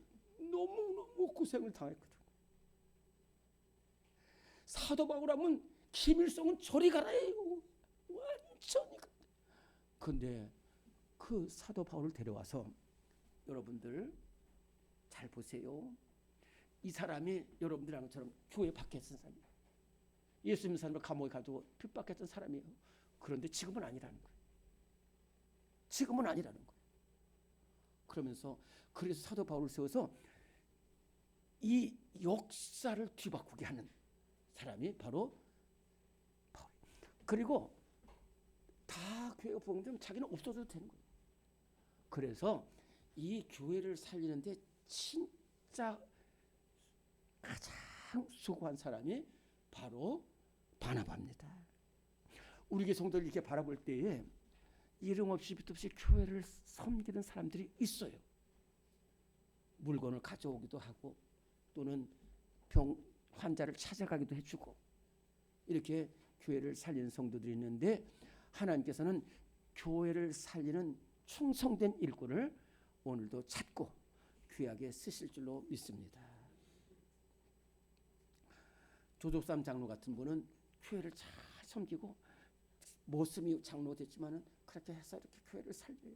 너무 고생을 당했거든. 사도 바울하면 김일성은 저리 가라 해요. 완전히. 그런데 그 사도 바울을 데려와서 여러분들 잘 보세요. 이 사람이 여러분들이랑 저처럼 교회 밖에 있는 사람이에요. 예수 믿는 사람을 감옥에 가도 핍박했던 사람이에요. 그런데 지금은 아니라는 거예요. 지금은 아니라는 거예요. 그러면서 그래서 사도 바울을 세워서 이 역사를 뒤바꾸게 하는 사람이 바로 바울. 그리고 다 교회가 복음되면 자기는 없어져도 되는 거예요. 그래서 이 교회를 살리는데 진짜 가장 수고한 사람이 바로 바나바입니다. 우리 성도를 이렇게 바라볼 때에 이름 없이 빛 없이 교회를 섬기는 사람들이 있어요. 물건을 가져오기도 하고 또는 환자를 찾아가기도 해주고 이렇게 교회를 살리는 성도들이 있는데 하나님께서는 교회를 살리는 충성된 일꾼을 오늘도 찾고 귀하게 쓰실 줄로 믿습니다. 조족삼 장로 같은 분은 교회를 잘 섬기고 모습이 장로 됐지만은 그렇게 해서 이렇게 교회를 살려요.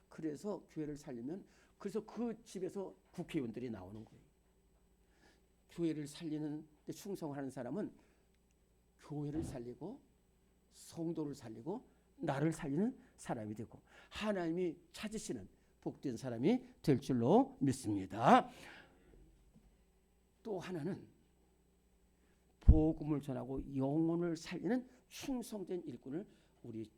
그래서 교회를 살리면 그래서 그 집에서 국회의원들이 나오는 거예요. 교회를 살리는 데 충성하는 사람은 교회를 살리고 성도를 살리고 나를 살리는 사람이 되고 하나님이 찾으시는 복된 사람이 될 줄로 믿습니다. 또 하나는 복음을 전하고 영혼을 살리는 충성된 일꾼을 우리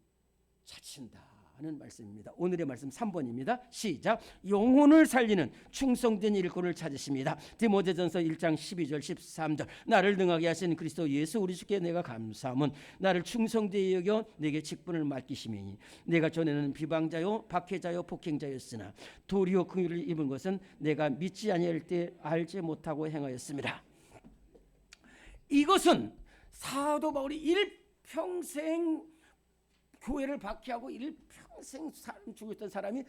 찾으신다는 말씀입니다. 오늘의 말씀 3번입니다. 시작. 영혼을 살리는 충성된 일꾼을 찾으십니다. 디모데전서 1장 12절 13절. 나를 능하게 하신 그리스도 예수 우리 주께 내가 감사함은 나를 충성되이 여겨 내게 직분을 맡기심이니 내가 전에는 비방자요 박해자요 폭행자였으나 도리어 긍휼을 입은 것은 내가 믿지 아니할 때 알지 못하고 행하였습니다. 이것은 사도 바울이 일평생 교회를 박해하고 일평생 사람 죽였던 사람이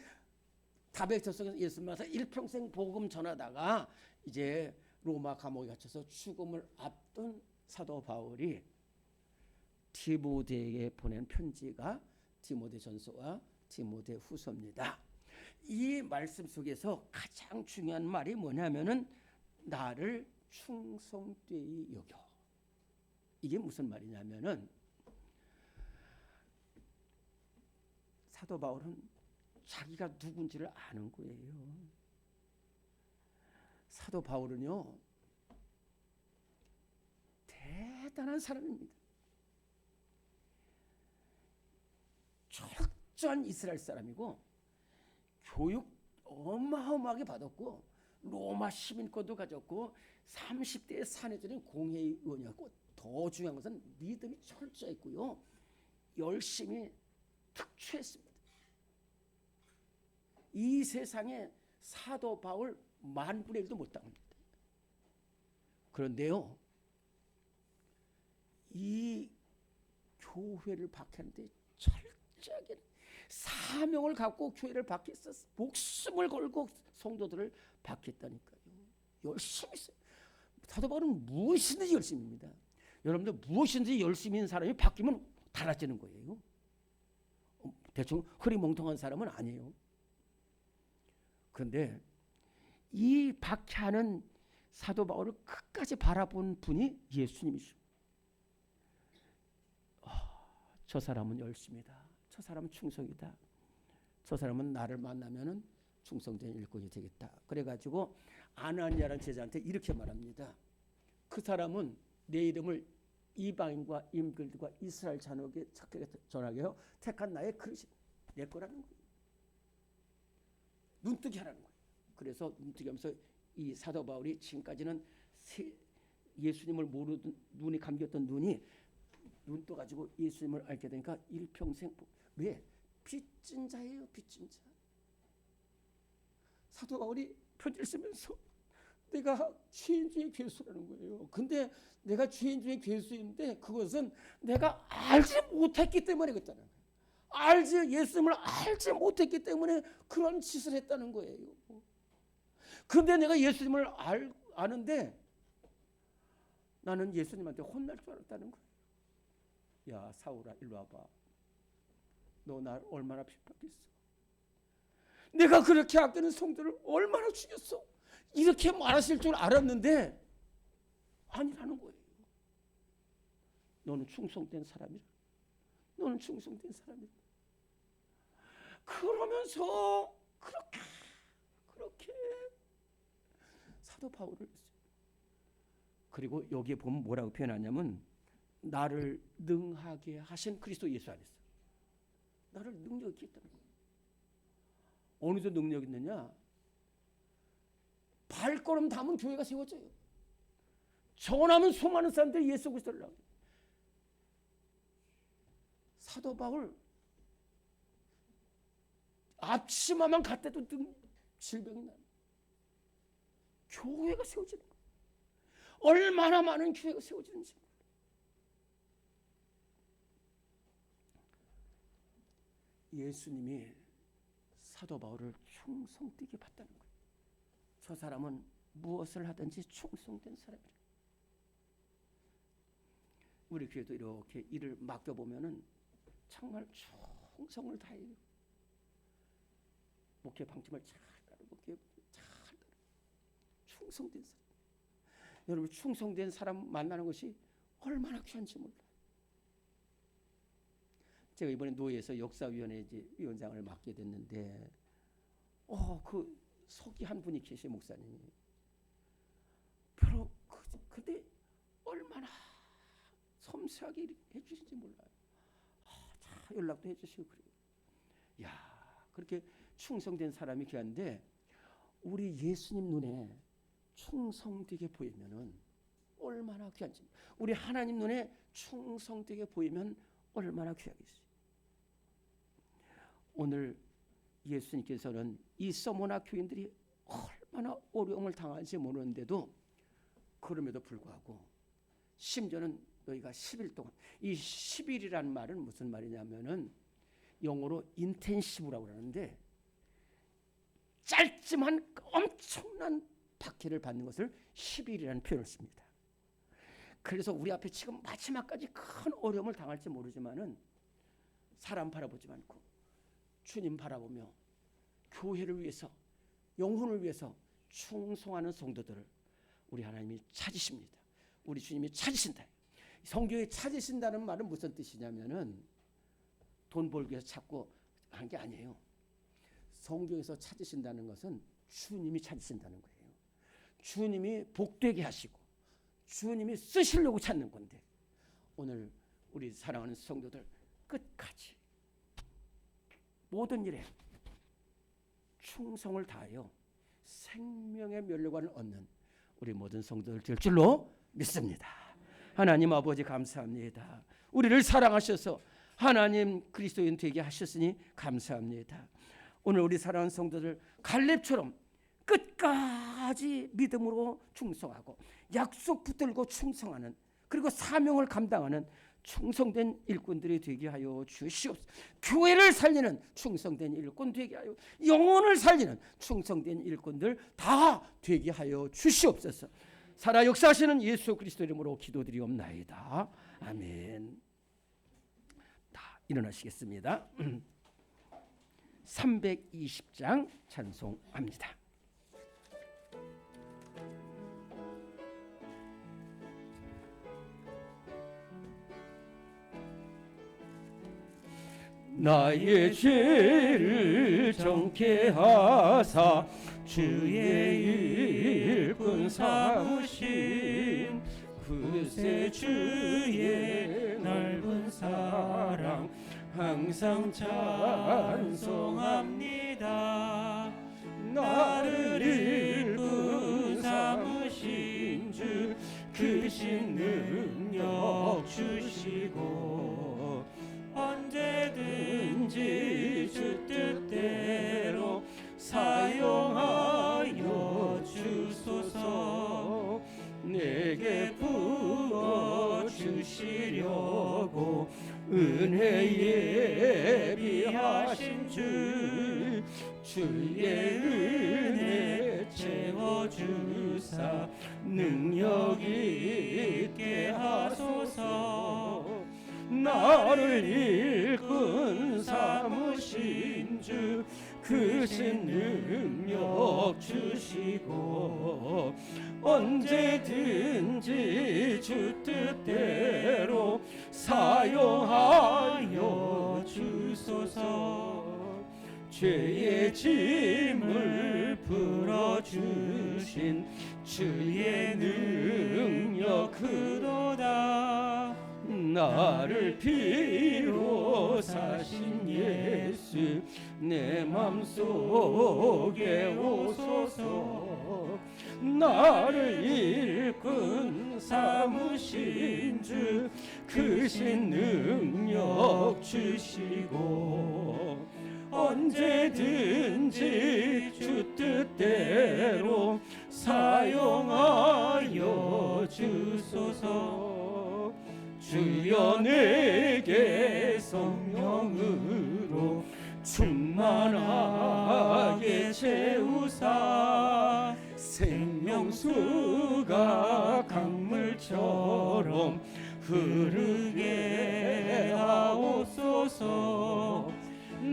다베처에서 예수 만나서 일평생 복음 전하다가 이제 로마 감옥에 갇혀서 죽음을 앞둔 사도 바울이 디모데에게 보낸 편지가 디모데전서와 디모데후서입니다. 이 말씀 속에서 가장 중요한 말이 뭐냐면은 나를 충성되이 여겨. 이게 무슨 말이냐면은 사도 바울은 자기가 누군지를 아는 거예요. 사도 바울은요 대단한 사람입니다. 철저한 이스라엘 사람이고 교육 어마어마하게 받았고 로마 시민권도 가졌고 30대에 사내들은 공회의원이었고 더 중요한 것은 믿음이 철저했고요. 열심히 특출했습니다. 이 세상에 사도 바울 10,000분의 1도 못 당합니다. 그런데요, 이 교회를 박해하는데 철저하게 사명을 갖고 교회를 박해서 목숨을 걸고 성도들을 박했다니까요. 열심히 했어요. 사도 바울은 무엇이든지 열심입니다. 여러분들 무엇이든지 열심히 있는 사람이 바뀌면 달라지는 거예요. 대충 흐리멍텅한 사람은 아니에요. 그런데 이 박해하는 사도 바울을 끝까지 바라본 분이 예수님이죠. 저 사람은 열심이다. 저 사람은 충성이다. 저 사람은 나를 만나면은 충성된 일꾼이 되겠다. 그래가지고 아나니아라는 제자한테 이렇게 말합니다. 그 사람은 내 이름을 이방인과 임글들과 이스라엘 자녀에게 전하게 해요. 택한 나의 그릇이 내 거라는 거예요. 눈뜨기 하라는 거예요. 그래서 눈뜨기 하면서 이 사도 바울이 지금까지는 예수님을 모르던 눈이 감겼던 눈이 눈 떠가지고 예수님을 알게 되니까 일평생 왜? 빚진 자예요. 빚진 자. 사도 바울이 편지를 쓰면서 내가 죄인 중에 괴수라는 거예요. 근데 내가 죄인 중에 괴수인데 그것은 내가 알지 못했기 때문에 그랬다는 거예요. 예수님을 알지 못했기 때문에 그런 짓을 했다는 거예요. 근데 내가 예수님을 아는데 나는 예수님한테 혼날 줄 알았다는 거예요. 야 사울아 일로 와봐. 너 날 얼마나 핍박했어. 내가 그렇게 아끼는 성도를 얼마나 죽였어. 이렇게 말하실 줄 알았는데 아니라는 거예요. 너는 충성된 사람이라. 너는 충성된 사람이라. 그러면서 그렇게 사도 바울을 그리고 여기에 보면 뭐라고 표현하냐면 나를 능하게 하신 그리스도 예수 안에서 나를 능력이 있다는 거예요. 어느 정도 능력이 있느냐? 발걸음 담은 교회가 세워져요. 전하면 수많은 사람들이 예수 그리스도를 나와요. 사도 바울 앞치마만 갖다도 질병이 나요. 교회가 세워지는 거예요. 얼마나 많은 교회가 세워지는지. 예수님이 사도 바울을 충성되게 봤다는 거예요. 저 사람은 무엇을 하든지 충성된 사람이라. 우리 교회도 이렇게 일을 맡겨보면은 정말 충성을 다해요. 목회 방침을 잘 따르고 충성된 사람. 여러분 충성된 사람 만나는 것이 얼마나 귀한지 몰라요. 제가 이번에 노예에서 역사위원회 위원장을 맡게 됐는데, 그 서기 한 분이 계세요, 목사님이. 별로 근데 얼마나 섬세하게 해주신지 몰라요. 자, 연락도 해주시고 그래요. 야, 그렇게 충성된 사람이 귀한데 우리 예수님 눈에 충성되게 보이면은 얼마나 귀한지. 우리 하나님 눈에 충성되게 보이면 얼마나 귀하겠어요. 오늘 예수님께서는 이 서머나 교인들이 얼마나 어려움을 당할지 모르는데도 그럼에도 불구하고 심지어는 너희가 10일 동안, 이 10일이라는 말은 무슨 말이냐면은 영어로 인텐시브라고 그러는데 짧지만 엄청난 박해를 받는 것을 10일이라는 표현을 씁니다. 그래서 우리 앞에 지금 마지막까지 큰 어려움을 당할지 모르지만은 사람 바라보지 않고 주님 바라보며 교회를 위해서, 영혼을 위해서 충성하는 성도들을 우리 하나님이 찾으십니다. 우리 주님이 찾으신다. 성경에 찾으신다는 말은 무슨 뜻이냐면은 돈 벌기 위해서 찾고 한 게 아니에요. 성경에서 찾으신다는 것은 주님이 찾으신다는 거예요. 주님이 복되게 하시고 주님이 쓰시려고 찾는 건데, 오늘 우리 사랑하는 성도들 끝까지 모든 일에 충성을 다하여 생명의 면류관을 얻는 우리 모든 성도들 될 줄로 믿습니다. 하나님 아버지 감사합니다. 우리를 사랑하셔서 하나님 그리스도인 되게 하셨으니 감사합니다. 오늘 우리 사랑하는 성도들 갈렙처럼 끝까지 믿음으로 충성하고 약속 붙들고 충성하는, 그리고 사명을 감당하는 충성된 일꾼들이 되게 하여 주시옵소서. 교회를 살리는 충성된 일꾼 되게 하여, 영혼을 살리는 충성된 일꾼들 다 되게 하여 주시옵소서. 살아 역사하시는 예수 그리스도 이름으로 기도드리옵나이다. 아멘. 다 일어나시겠습니다. 320장 찬송합니다. 나의 죄를 정케 하사 주의 일꾼 삼으신 그새 주의 넓은 사랑 항상 찬송합니다. 나를 일꾼 삼으신 주 크신 능력 주시고 언제든지 주 뜻대로 사용하여 주소서. 내게 부어 주시려고 은혜 예비하신 주, 주의 은혜 채워주사 능력 있게 하소서. 나를 일꾼 삼으신 주 크신 능력 주시고 언제든지 주 뜻대로 사용하여 주소서. 죄의 짐을 풀어주신 주의 능력 크도다. 나를 피로 사신 예수 내 맘속에 오소서. 나를 일꾼 삼으신 주 크신 능력 주시고 언제든지 주 뜻대로 사용하여 주소서. 주여 내게 성령으로 충만하게 채우사 생명수가 강물처럼 흐르게 하옵소서.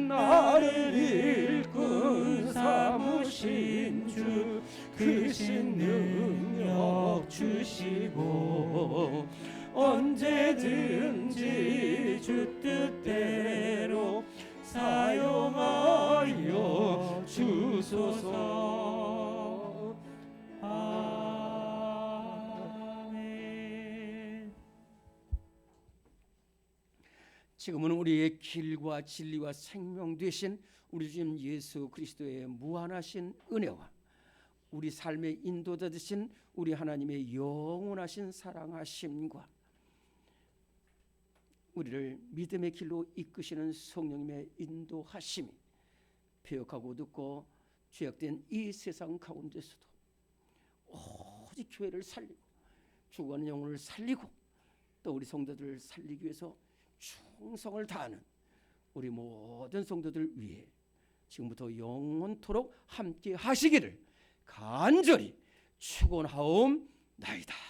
나를 일꾼 삼으신 주 크신 능력 주시고 언제든지 주 뜻대로 사용하여 주소서. 아멘. 지금은 우리의 길과 진리와 생명 되신 우리 주님 예수 그리스도의 무한하신 은혜와 우리 삶의 인도자 되신 우리 하나님의 영원하신 사랑하심과 우리를 믿음의 길로 이끄시는 성령님의 인도하심이 배역하고 듣고 죄악된 이 세상 가운데서도 오직 교회를 살리고 죽어가는 영혼을 살리고 또 우리 성도들을 살리기 위해서 충성을 다하는 우리 모든 성도들 위해 지금부터 영원토록 함께 하시기를 간절히 축원하옵나이다.